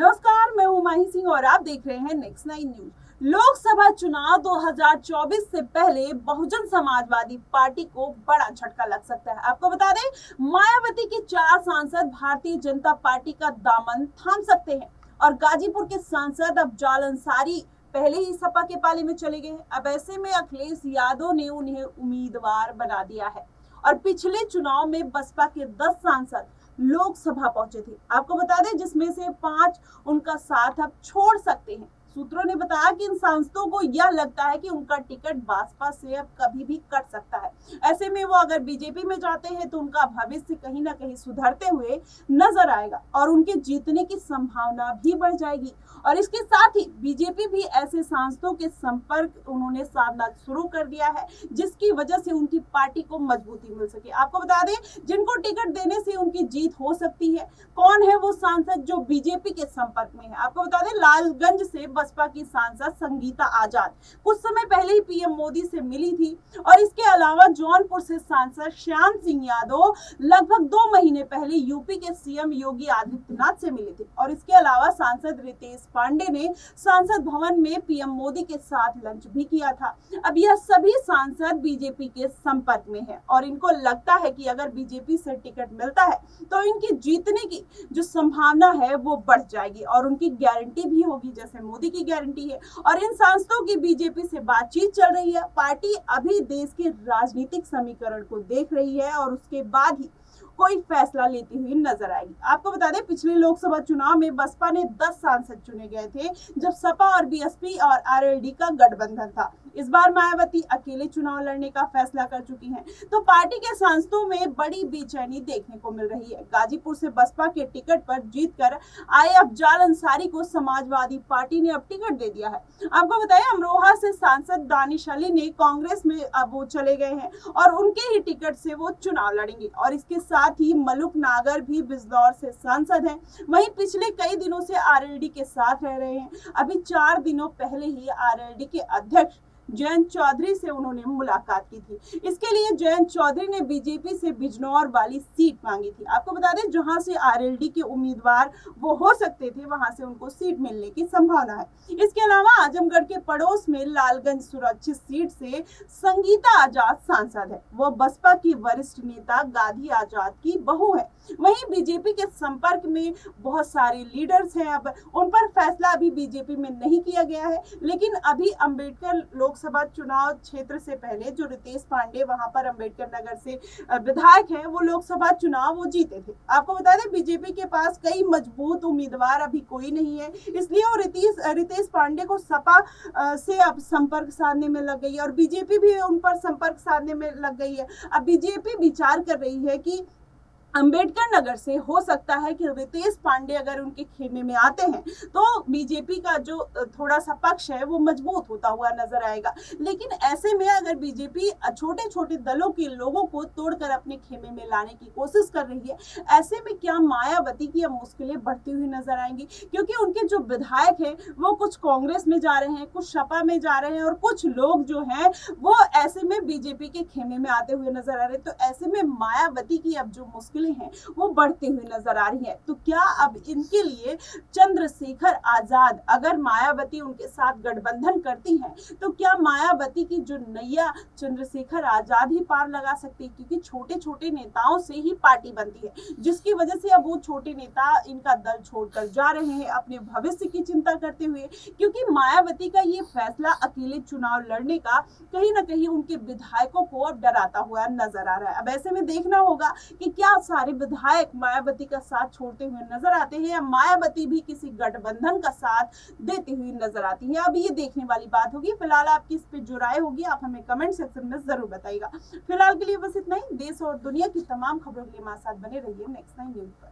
नमस्कार, मैं हूं माही सिंह और आप देख रहे हैं नेक्स्ट 9 न्यूज। लोकसभा चुनाव 2024 से पहले बहुजन समाजवादी पार्टी को बड़ा झटका लग सकता है। आपको बता दें, मायावती के 4 सांसद भारतीय जनता पार्टी का दामन थाम सकते हैं और गाजीपुर के सांसद अफजाल अंसारी पहले ही सपा के पाले में चले गए हैं। अब ऐसे में अखिलेश यादव ने उन्हें उम्मीदवार बना दिया है और पिछले चुनाव में बसपा के 10 सांसद लोकसभा पहुंचे थे। आपको बता दें, जिसमें से 5 उनका साथ अब छोड़ सकते हैं। सूत्रों ने बताया कि इन सांसदों को यह लगता है कि उनका टिकट बसपा से अब कभी भी कट सकता है। ऐसे में वो अगर बीजेपी में जाते हैं तो उनका भविष्य कहीं ना कहीं सुधरते हुए नजर आएगा और उनके जीतने की संभावना भी बढ़ जाएगी। और इसके साथ ही बीजेपी भी ऐसे सांसदों के संपर्क उन्होंने साधना शुरू कर दिया है, जिसकी वजह से उनकी पार्टी को मजबूती मिल सके। आपको बता दें, जिनको टिकट देने से उनकी जीत हो सकती है। कौन है वो सांसद जो बीजेपी के संपर्क में है? आपको बता दें, लालगंज से बसपा की सांसद संगीता आजाद कुछ समय पहले ही पीएम मोदी से मिली थी और इसके अलावा जौनपुर से सांसद श्याम सिंह यादव लगभग 2 महीने पहले यूपी के सीएम योगी आदित्यनाथ से मिले थे। और इसके अलावा सांसद रितेश पांडे ने संसद भवन में पीएम मोदी के साथ लंच भी किया था। अब यह सभी सांसद बीजेपी के संपर्क में है और इनको लगता है कि अगर बीजेपी से टिकट मिलता है तो इनकी जीतने की जो संभावना है वो बढ़ जाएगी और उनकी गारंटी भी होगी, जैसे मोदी की गारंटी है। और इन सांसदों की बीजेपी से बातचीत चल रही है। पार्टी अभी देश के राजनीतिक समीकरण को देख रही है और उसके बाद ही कोई फैसला लेती हुई नजर आएगी। आपको बता दें, पिछले लोकसभा चुनाव में बसपा ने 10 सांसद चुने गए थे जब सपा और बीएसपी और आरएलडी का गठबंधन था। इस बार मायावती अकेले चुनाव लड़ने का फैसला कर चुकी हैं, तो पार्टी के सांसदों में बड़ी बेचैनी देखने को मिल रही है। गाजीपुर से बसपा के टिकट पर जीतकर आए अफजाल अंसारी को समाजवादी पार्टी ने अब टिकट दे दिया है। आपको बताएं, अमरोहा से सांसद दानिश अली ने कांग्रेस में अब वो चले गए हैं और उनके ही टिकट से वो चुनाव लड़ेंगे। और इसके साथ ही मलुक नागर भी बिजनौर से सांसद हैं। वहीं पिछले कई दिनों से आरएलडी के साथ रह रहे हैं। अभी 4 दिनों पहले ही आरएलडी के अध्यक्ष जयंत चौधरी से उन्होंने मुलाकात की थी। इसके लिए जयंत चौधरी ने बीजेपी से बिजनौर वाली सीट मांगी थी। आपको बता दें, जहां से आरएलडी के उम्मीदवार वो हो सकते थे, वहां से उनको सीट मिलने की संभावना है। इसके अलावा आजमगढ़ के पड़ोस में लालगंज सुरक्षित सीट से संगीता आजाद सांसद है। वो बसपा की वरिष्ठ नेता गांधी आजाद की बहू है। वहीं बीजेपी के संपर्क में बहुत सारे लीडर्स हैं। अब उन पर फैसला अभी बीजेपी में नहीं किया गया है, लेकिन अभी अंबेडकर लोकसभा चुनाव क्षेत्र से पहले जो रितेश पांडे वहां पर अंबेडकर नगर से विधायक हैं, वो लोकसभा चुनाव वो जीते थे। आपको बता दें, बीजेपी के पास कई मजबूत उम्मीदवार अभी कोई नहीं है, इसलिए वो रितेश पांडे को सपा से अब संपर्क साधने में लग गई है और बीजेपी भी उन पर संपर्क साधने में लग गई है। अब बीजेपी विचार कर रही है कि अंबेडकर नगर से हो सकता है कि रितेश पांडे अगर उनके खेमे में आते हैं तो बीजेपी का जो थोड़ा सा पक्ष है वो मजबूत होता हुआ नजर आएगा। लेकिन ऐसे में अगर बीजेपी छोटे छोटे दलों के लोगों को तोड़कर अपने खेमे में लाने की कोशिश कर रही है, ऐसे में क्या मायावती की अब मुश्किलें बढ़ती हुई नजर आएंगी? क्योंकि उनके जो विधायक हैं वो कुछ कांग्रेस में जा रहे हैं, कुछ सपा में जा रहे हैं और कुछ लोग जो हैं वो ऐसे में बीजेपी के खेमे में आते हुए नजर आ रहे हैं। तो ऐसे में मायावती की अब जो मुश्किल हैं वो बढ़ती हुई नजर आ रही है। तो क्या अब इनके लिए चंद्रशेखर आजाद, अगर मायावती उनके साथ गठबंधन करती हैं, तो क्या मायावती की जो नैया चंद्रशेखर आजाद ही पार लगा सकती है? क्योंकि छोटे छोटे नेताओं से ही पार्टी बनती है, जिसकी वजह से अब वो छोटे नेता इनका दल छोड़कर जा रहे हैं अपने भविष्य की चिंता करते हुए। क्योंकि मायावती का ये फैसला अकेले चुनाव लड़ने का कहीं ना कहीं उनके विधायकों को अब डराता हुआ नजर आ रहा है। अब ऐसे में देखना होगा कि क्या सारे विधायक मायावती का साथ छोड़ते हुए नजर आते हैं या मायावती भी किसी गठबंधन का साथ देती हुई नजर आती है। अब ये देखने वाली बात होगी। फिलहाल आपकी इस पे जो राय होगी आप हमें कमेंट सेक्शन में जरूर बताइएगा। फिलहाल के लिए बस इतना ही। देश और दुनिया की तमाम खबरों के लिए हमारे साथ बने रहिए नेक्स्ट 9 न्यूज पर।